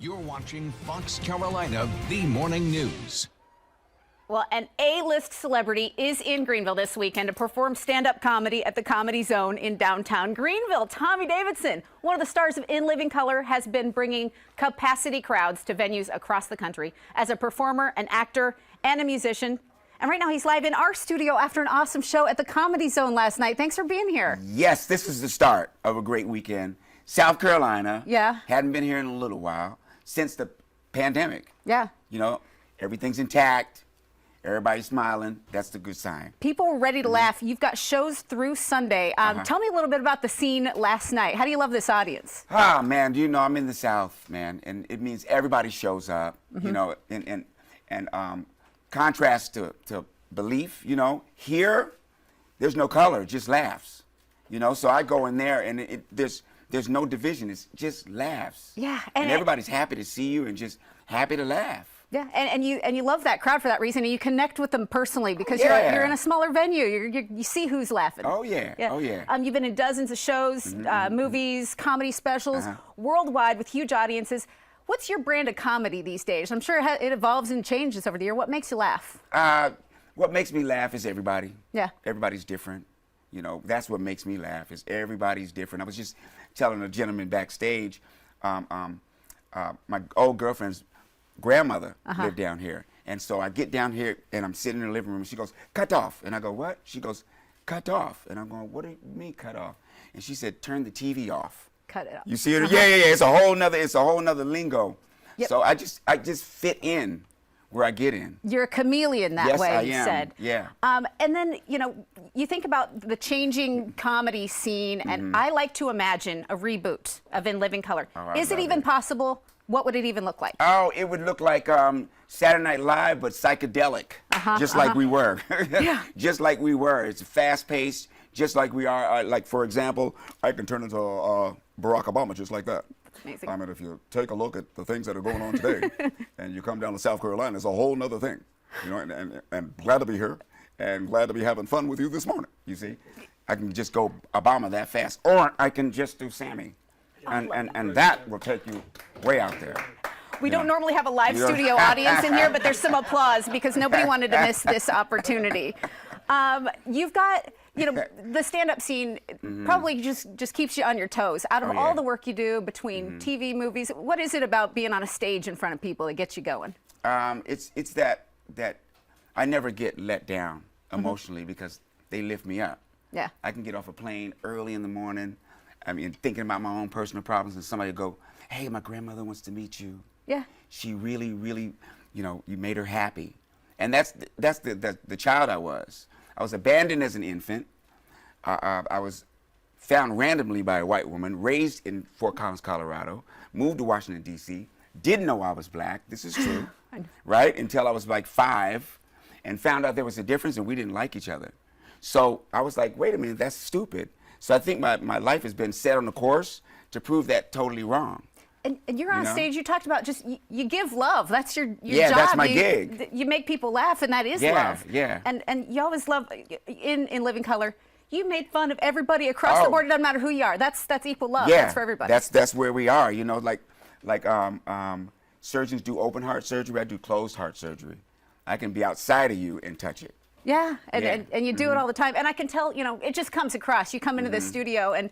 You're watching Fox Carolina, the morning news. Well, an A-list celebrity is in Greenville this weekend to perform stand-up comedy at the Comedy Zone in downtown Greenville. Tommy Davidson, one of the stars of In Living Color, has been bringing capacity crowds to venues across the country as a performer, an actor, and a musician. And right now he's live in our studio after an awesome show at the Comedy Zone last night. Thanks for being here. Yes, this is the start of a great weekend. South Carolina. Yeah. Hadn't been here in a little while since the pandemic. Yeah. You know, everything's intact. Everybody's smiling. That's the good sign. People are ready to laugh. You've got shows through Sunday. Tell me a little bit about the scene last night. How do you love this audience? Ah, man, do you know I'm in the South, man, and it means everybody shows up. You know, and contrast to belief. You know, here there's no color, just laughs. You know, so I go in there and there's no division. It's just laughs. Yeah, and everybody's happy to see you and just happy to laugh. Yeah, and you love that crowd for that reason, and you connect with them personally because you're in a smaller venue. You see who's laughing. Oh yeah, oh yeah. You've been in dozens of shows, movies, comedy specials, worldwide with huge audiences. What's your brand of comedy these days? I'm sure it evolves and changes over the year. What makes you laugh? What makes me laugh is everybody. Yeah. Everybody's different. You know, that's what makes me laugh is everybody's different. I was just telling a gentleman backstage, my old girlfriend's grandmother lived down here. And so I get down here and I'm sitting in the living room and she goes, cut off. And I go, what? She goes, cut off. And I'm going, what do you mean cut off? And she said, turn the TV off. Cut it off. You see it? Yeah. It's a whole nother lingo. Yep. So I just fit in where I get in. You're a chameleon that way, you said. Yeah. And then, you know, you think about the changing comedy scene, and I like to imagine a reboot of In Living Color. Oh, Is it even possible? What would it even look like? Oh, it would look like Saturday Night Live, but psychedelic, just like we were. Yeah. Just like we were. It's fast-paced, just like we are. Like, for example, I can turn into Barack Obama just like that. Amazing. I mean, if you take a look at the things that are going on today, and you come down to South Carolina, it's a whole nother thing. You know, and glad to be here, and glad to be having fun with you this morning. You see, I can just go Obama that fast, or I can just do Sammy. And that will take you way out there. We don't normally have a live studio audience in here, but there's some applause because nobody wanted to miss this opportunity. You've got, you know, the stand-up scene probably just keeps you on your toes. Out of all the work you do between TV, movies, what is it about being on a stage in front of people that gets you going? It's that I never get let down emotionally because they lift me up. Yeah. I can get off a plane early in the morning. I mean, thinking about my own personal problems, and somebody go, hey, my grandmother wants to meet you. Yeah. She really, you know, you made her happy. And that's the child I was. I was abandoned as an infant. I was found randomly by a white woman, raised in Fort Collins, Colorado, moved to Washington, D.C., didn't know I was black. This is true, right? Until I was like 5 and found out there was a difference and we didn't like each other. So I was like, wait a minute, that's stupid. So I think my life has been set on a course to prove that totally wrong. And you're on stage, you talked about just, you give love. That's your job. Yeah, that's my gig. You make people laugh, and that is love. Yeah. And you always love, in Living Color, you made fun of everybody across the board. It doesn't matter who you are. That's equal love. Yeah, that's for everybody. That's where we are. You know, like surgeons do open heart surgery, I do closed heart surgery. I can be outside of you and touch it. Yeah, and you do it all the time. And I can tell, you know, it just comes across. You come into the studio and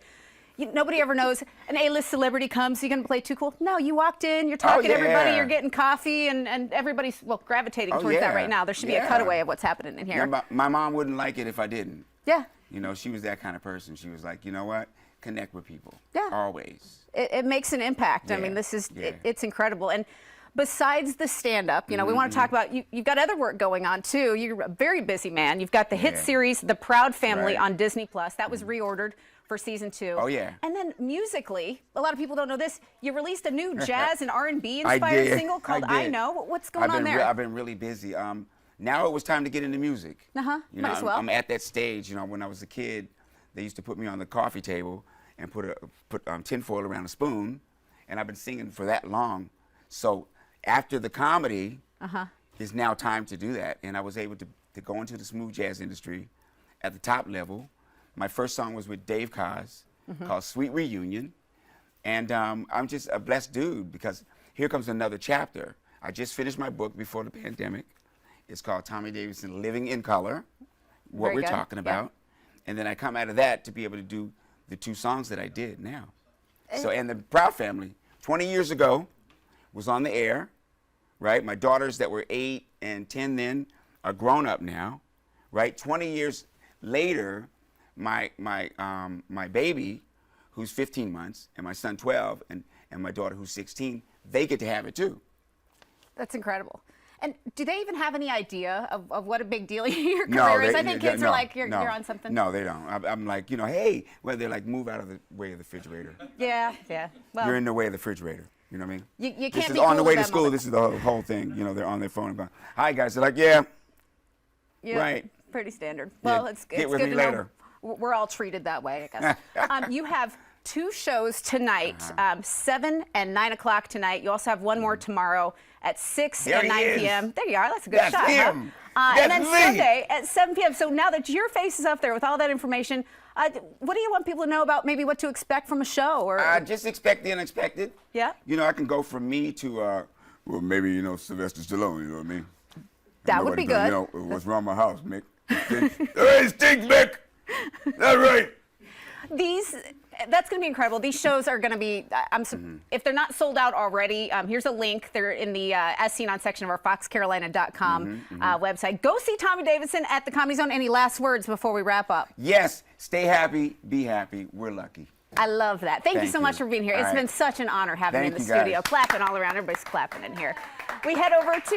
nobody ever knows an A-list celebrity comes, you're going to play too cool. No, you walked in, you're talking to everybody, you're getting coffee, and everybody's, well, gravitating towards that right now. There should be a cutaway of what's happening in here. Yeah, my mom wouldn't like it if I didn't. Yeah. You know, she was that kind of person. She was like, you know what? Connect with people. Yeah. Always. It makes an impact. I mean, this is, it's incredible. And besides the stand-up, you know, we want to talk about, you've got other work going on, too. You're a very busy man. You've got the hit series, The Proud Family, on Disney+. That was reordered for season 2. Oh, yeah. And then musically, a lot of people don't know this, you released a new jazz and R&B inspired single called I Know. What's going on there? I've been really busy. Now it was time to get into music. You know, might as well. I'm at that stage, you know, when I was a kid, they used to put me on the coffee table and put tinfoil around a spoon, and I've been singing for that long. So after the comedy, it's now time to do that. And I was able to go into the smooth jazz industry at the top level. My first song was with Dave Koz called Sweet Reunion. And I'm just a blessed dude because here comes another chapter. I just finished my book before the pandemic. It's called Tommy Davidson, Living in Color, what Very we're good. talking about. And then I come out of that to be able to do the 2 songs that I did now. So, and the Proud Family, 20 years ago, was on the air, right? My daughters that were 8 and 10 then are grown up now, right? 20 years later, my baby, who's 15 months, and my son 12, and my daughter who's 16, they get to have it too. That's incredible. And do they even have any idea of what a big deal your career is? I think kids are like, you're on something. No, they don't. I'm like, you know, hey, well, they're like, move out of the way of the refrigerator. Yeah. Well, You're in the way of the refrigerator. You know what I mean? You can't This is be on the cool way to to them school. all the This is the whole thing. You know, they're on their phone and going, hi, guys. They're like, yeah. Right. Pretty standard. Well, Yeah, it's get good with to me know. later. We're all treated that way, I guess. You have 2 shows tonight, 7 and 9 o'clock tonight. You also have one more tomorrow at 6 There and 9 he is. p.m. There you are. That's a good That's shot. him. Huh? And then That's me. Sunday at 7 p.m. So now that your face is up there with all that information, what do you want people to know about maybe what to expect from a show? Or Just expect the unexpected. Yeah? You know, I can go from me to, well, maybe, you know, Sylvester Stallone, you know what I mean? That would be Nobody good. You know, what's wrong with my house, Mick? Hey, it stinks, Mick. That's right. That's going to be incredible. These shows are going to be, if they're not sold out already, here's a link. They're in the As Seen On section of our foxcarolina.com website. Go see Tommy Davidson at the Comedy Zone. Any last words before we wrap up? Yes, stay happy, be happy. We're lucky. I love that. Thank you so much you. for being here. All It's right. been such an honor having you in Thank the you, studio. guys. Clapping all around. Everybody's clapping in here. We head over to